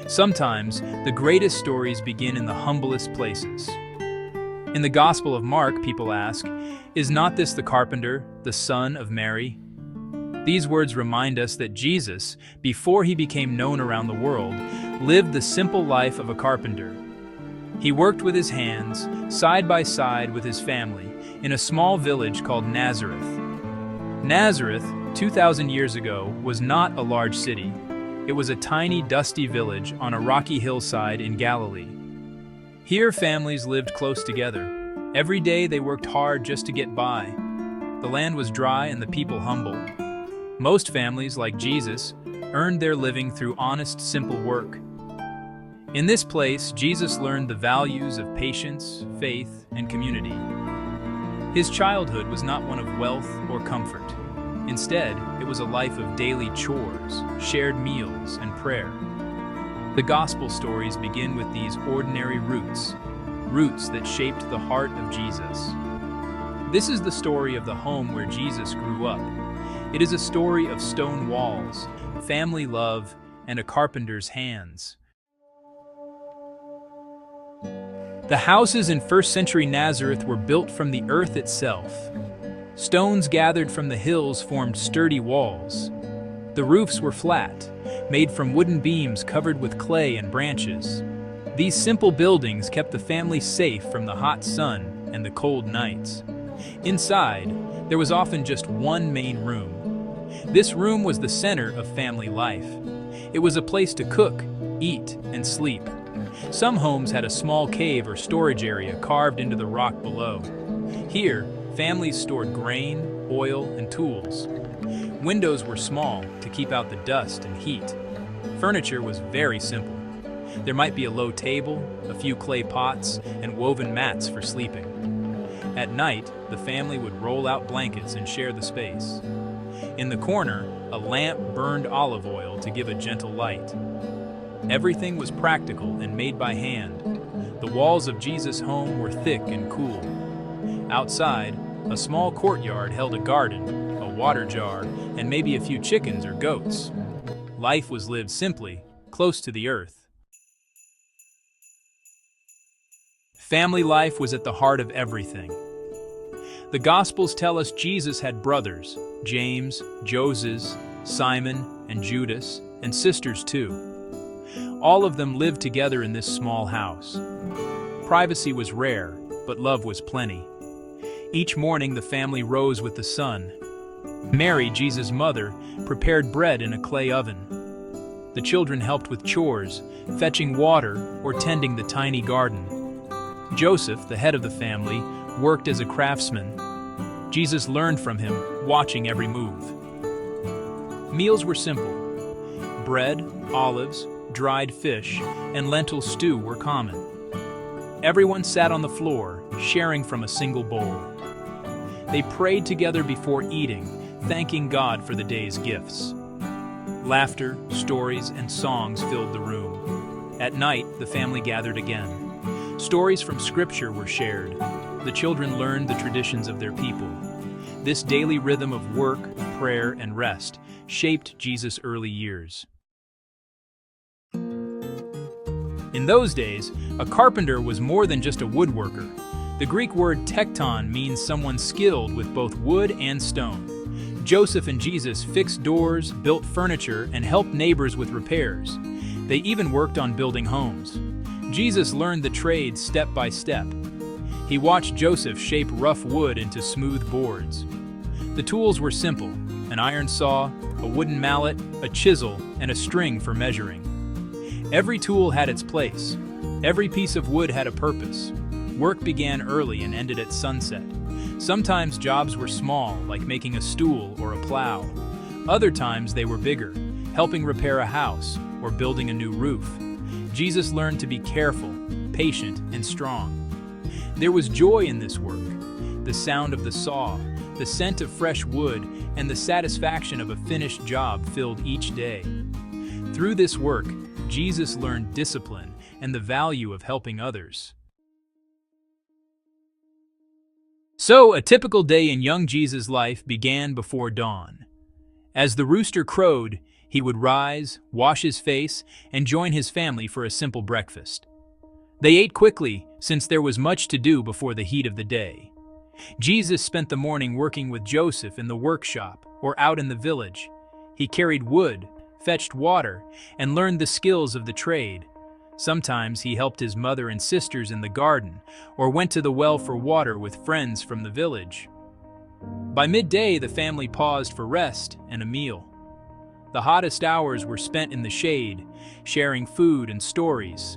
Sometimes, the greatest stories begin in the humblest places. In the Gospel of Mark, people ask, "Is not this the carpenter, the son of Mary?" These words remind us that Jesus, before he became known around the world, lived the simple life of a carpenter. He worked with his hands, side by side with his family, in a small village called Nazareth. Nazareth, 2,000 years ago, was not a large city. It was a tiny, dusty village on a rocky hillside in Galilee. Here, families lived close together. Every day they worked hard just to get by. The land was dry and the people humble. Most families, like Jesus, earned their living through honest, simple work. In this place, Jesus learned the values of patience, faith, and community. His childhood was not one of wealth or comfort. Instead, it was a life of daily chores, shared meals, and prayer. The gospel stories begin with these ordinary roots that shaped the heart of Jesus. This is the story of the home where Jesus grew up. It is a story of stone walls, family love, and a carpenter's hands. The houses in first-century Nazareth were built from the earth itself. Stones gathered from the hills formed sturdy walls. The roofs were flat, made from wooden beams covered with clay and branches. These simple buildings kept the family safe from the hot sun and the cold nights. Inside, there was often just one main room. This room was the center of family life. It was a place to cook, eat, and sleep. Some homes had a small cave or storage area carved into the rock below. Here, families stored grain, oil, and tools. Windows were small to keep out the dust and heat. Furniture was very simple. There might be a low table, a few clay pots, and woven mats for sleeping. At night, the family would roll out blankets and share the space. In the corner, a lamp burned olive oil to give a gentle light. Everything was practical and made by hand. The walls of Jesus' home were thick and cool. Outside, a small courtyard held a garden, a water jar, and maybe a few chickens or goats. Life was lived simply, close to the earth. Family life was at the heart of everything. The Gospels tell us Jesus had brothers, James, Joses, Simon, and Judas, and sisters too. All of them lived together in this small house. Privacy was rare, but love was plenty. Each morning the family rose with the sun. Mary, Jesus' mother, prepared bread in a clay oven. The children helped with chores, fetching water or tending the tiny garden. Joseph, the head of the family, worked as a craftsman. Jesus learned from him, watching every move. Meals were simple. Bread, olives, dried fish, and lentil stew were common. Everyone sat on the floor, sharing from a single bowl. They prayed together before eating, thanking God for the day's gifts. Laughter, stories, and songs filled the room. At night, the family gathered again. Stories from Scripture were shared. The children learned the traditions of their people. This daily rhythm of work, prayer, and rest shaped Jesus' early years. In those days, a carpenter was more than just a woodworker. The Greek word tekton means someone skilled with both wood and stone. Joseph and Jesus fixed doors, built furniture, and helped neighbors with repairs. They even worked on building homes. Jesus learned the trade step by step. He watched Joseph shape rough wood into smooth boards. The tools were simple: an iron saw, a wooden mallet, a chisel, and a string for measuring. Every tool had its place. Every piece of wood had a purpose. Work began early and ended at sunset. Sometimes jobs were small, like making a stool or a plow. Other times they were bigger, helping repair a house or building a new roof. Jesus learned to be careful, patient, and strong. There was joy in this work: the sound of the saw, the scent of fresh wood, and the satisfaction of a finished job filled each day. Through this work, Jesus learned discipline and the value of helping others. So, a typical day in young Jesus' life began before dawn. As the rooster crowed, He would rise, wash his face, and join his family for a simple breakfast. They ate quickly, since there was much to do before the heat of the day. Jesus spent the morning working with Joseph in the workshop or out in the village. He carried wood, fetched water, and learned the skills of the trade. Sometimes he helped his mother and sisters in the garden, or went to the well for water with friends from the village. By midday, the family paused for rest and a meal. The hottest hours were spent in the shade, sharing food and stories.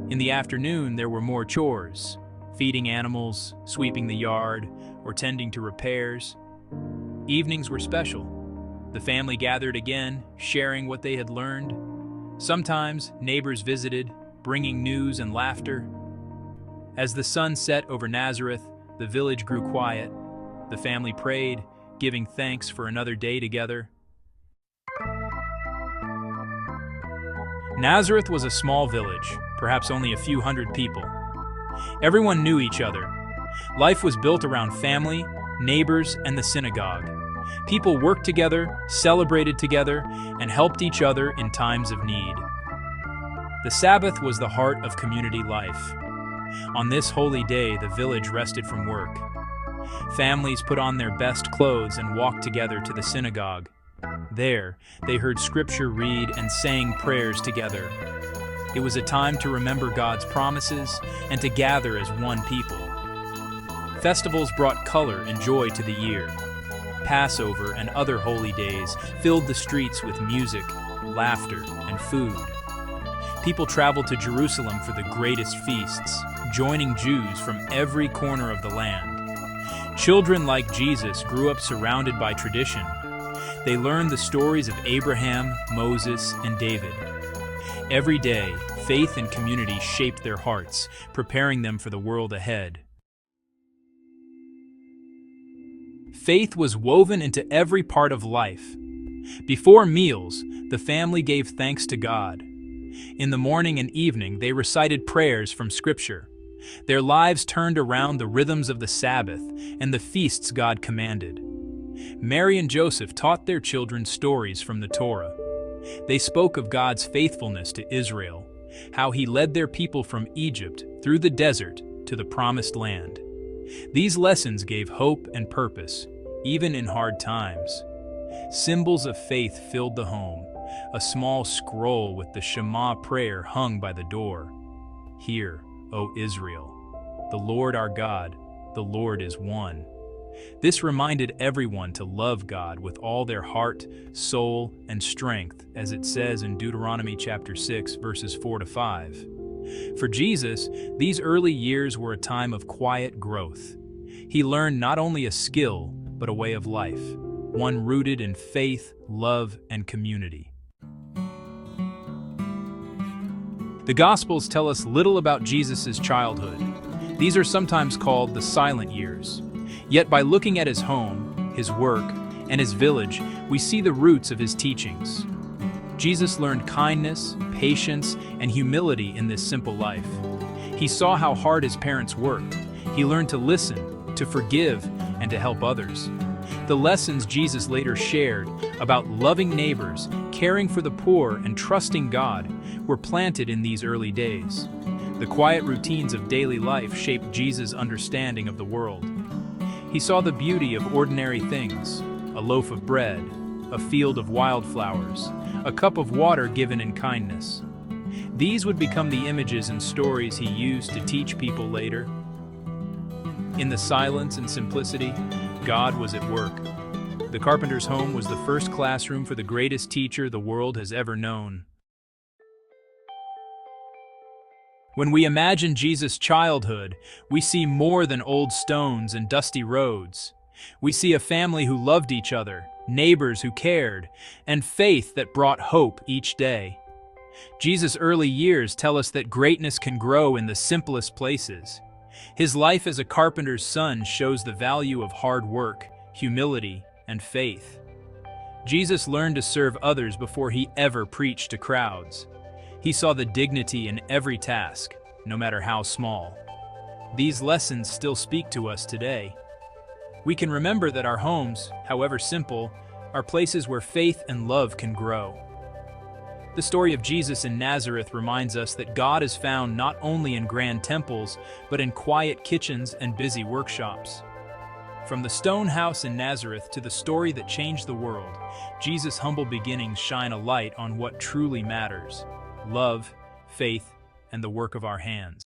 In the afternoon, there were more chores: feeding animals, sweeping the yard, or tending to repairs. Evenings were special. The family gathered again, sharing what they had learned. Sometimes neighbors visited, bringing news and laughter. As the sun set over Nazareth, the village grew quiet. The family prayed, giving thanks for another day together. Nazareth was a small village, perhaps only a few hundred people. Everyone knew each other. Life was built around family, neighbors, and the synagogue. People worked together, celebrated together, and helped each other in times of need. The Sabbath was the heart of community life. On this holy day, the village rested from work. Families put on their best clothes and walked together to the synagogue. There, they heard scripture read and sang prayers together. It was a time to remember God's promises and to gather as one people. Festivals brought color and joy to the year. Passover and other holy days filled the streets with music, laughter, and food. People traveled to Jerusalem for the greatest feasts, joining Jews from every corner of the land. Children like Jesus grew up surrounded by tradition. They learned the stories of Abraham, Moses, and David. Every day, faith and community shaped their hearts, preparing them for the world ahead. Faith was woven into every part of life. Before meals, the family gave thanks to God. In the morning and evening, they recited prayers from Scripture. Their lives turned around the rhythms of the Sabbath and the feasts God commanded. Mary and Joseph taught their children stories from the Torah. They spoke of God's faithfulness to Israel, how He led their people from Egypt through the desert to the Promised Land. These lessons gave hope and purpose, even in hard times. Symbols of faith filled the home, a small scroll with the Shema prayer hung by the door. Hear, O Israel, the Lord our God, the Lord is one. This reminded everyone to love God with all their heart, soul, and strength, as it says in Deuteronomy chapter 6, verses 4-5. For Jesus, these early years were a time of quiet growth. He learned not only a skill, but a way of life, one rooted in faith, love, and community. The Gospels tell us little about Jesus' childhood. These are sometimes called the silent years. Yet by looking at his home, his work, and his village, we see the roots of his teachings. Jesus learned kindness, patience, and humility in this simple life. He saw how hard his parents worked. He learned to listen, to forgive, and to help others. The lessons Jesus later shared about loving neighbors, caring for the poor, and trusting God were planted in these early days. The quiet routines of daily life shaped Jesus' understanding of the world. He saw the beauty of ordinary things: a loaf of bread, a field of wildflowers, a cup of water given in kindness. These would become the images and stories he used to teach people later. In the silence and simplicity, God was at work. The carpenter's home was the first classroom for the greatest teacher the world has ever known. When we imagine Jesus' childhood, we see more than old stones and dusty roads. We see a family who loved each other, neighbors who cared, and faith that brought hope each day. Jesus' early years tell us that greatness can grow in the simplest places. His life as a carpenter's son shows the value of hard work, humility, and faith. Jesus learned to serve others before he ever preached to crowds. He saw the dignity in every task, no matter how small. These lessons still speak to us today. We can remember that our homes, however simple, are places where faith and love can grow. The story of Jesus in Nazareth reminds us that God is found not only in grand temples, but in quiet kitchens and busy workshops. From the stone house in Nazareth to the story that changed the world, Jesus' humble beginnings shine a light on what truly matters: love, faith, and the work of our hands.